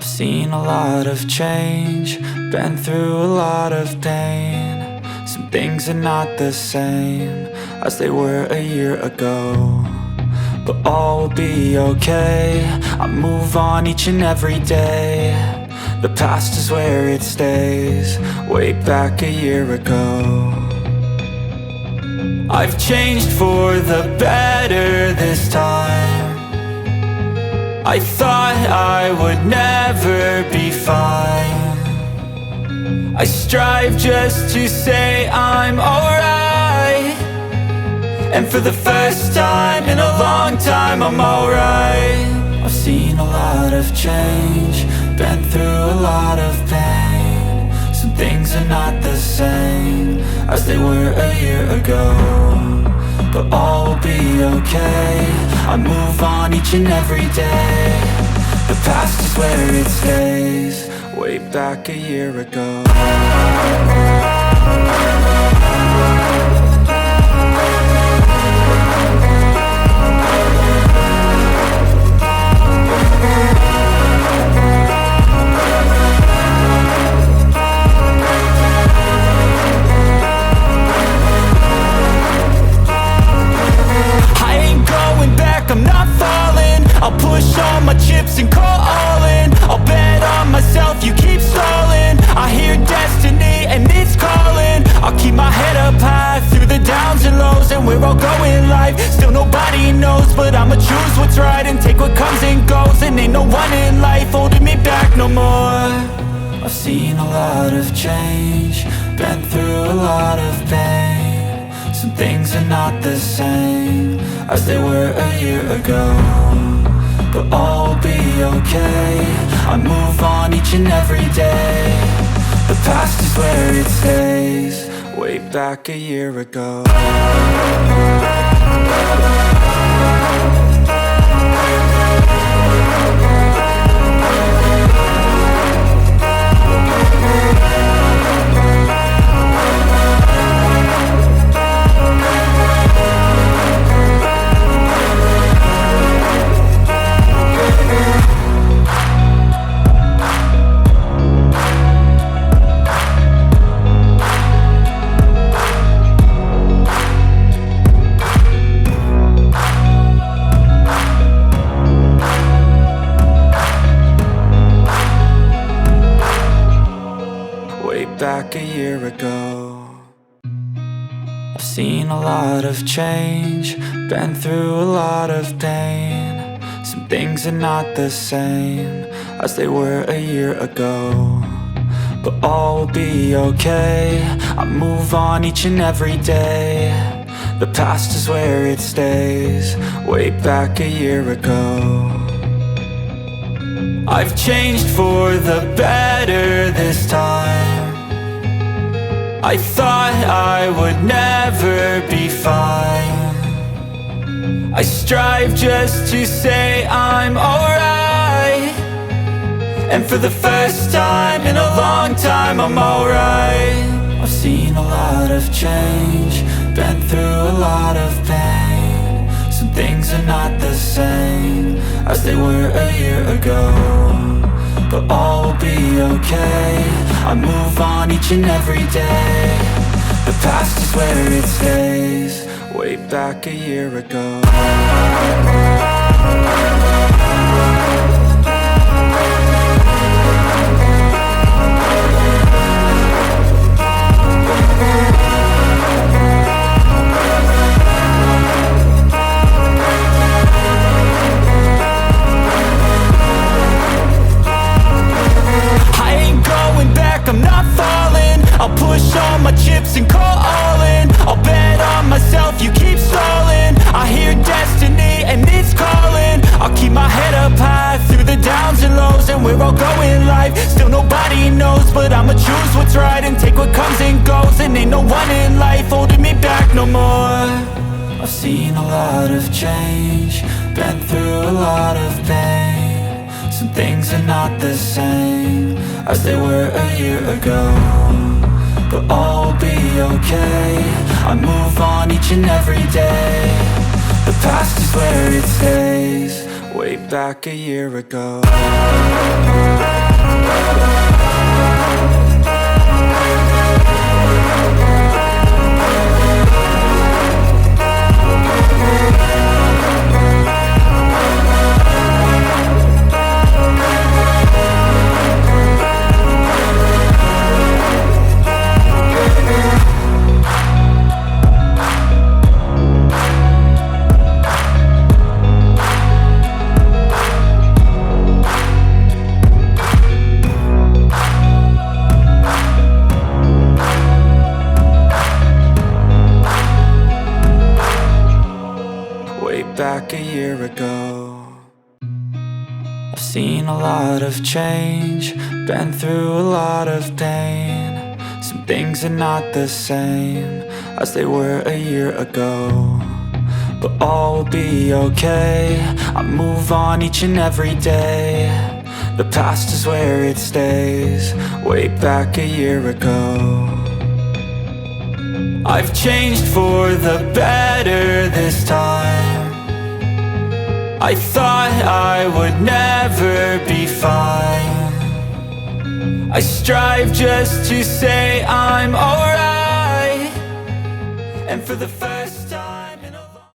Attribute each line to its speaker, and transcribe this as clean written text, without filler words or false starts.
Speaker 1: I've seen a lot of change, been through a lot of pain. Some things are not the same as they were a year ago, but all will be okay. I move on each and every day. The past is where it stays, way back a year ago. I've changed for the better this time. I thought I would never be fine. I strive just to say I'm alright, and for the first time in a long time I'm alright. I've seen a lot of change, been through a lot of pain. Some things are not the same as they were a year ago, but all will be okay. I move on each and every day. The past is where it stays, way back a year ago. I'm not falling, I'll push all my chips and call all in. I'll bet on myself, you keep stalling. I hear destiny and it's calling. I'll keep my head up high through the downs and lows, and we're all going life. Still nobody knows, but I'ma choose what's right and take what comes and goes. And ain't no one in life holding me back no more. I've seen a lot of change, been through a lot of pain. Some things are not the same as they were a year ago, but all will be okay. I move on each and every day. The past is where it stays, way back a year ago. Back a year ago. I've seen a lot of change, been through a lot of pain. Some things are not the same as they were a year ago, but all will be okay. I move on each and every day. The past is where it stays, way back a year ago. I've changed for the better this time. I thought I would never be fine. I strive just to say I'm alright, and for the first time in a long time I'm alright. I've seen a lot of change, been through a lot of pain. Some things are not the same as they were a year ago, but all will be okay. I move on each and every day. The past is where it stays, way back a year ago. I'm not falling, I'll push all my chips and call all in. I'll bet on myself, you keep stalling. I hear destiny and it's calling. I'll keep my head up high through the downs and lows, and we're all going life. Still nobody knows, but I'ma choose what's right and take what comes and goes. And ain't no one in life holding me back no more. I've seen a lot of change, been through a lot of pain. Some things are not the same as they were a year ago, but all will be okay. I move on each and every day. The past is where it stays, way back a year ago. seen a lot of change, been through a lot of pain. Some things are not the same as they were a year ago, but all will be okay. I move on each and every day. The past is where it stays, way back a year ago. I've changed for the better this time. I thought I would never be fine. I strive just to say I'm alright, and for the first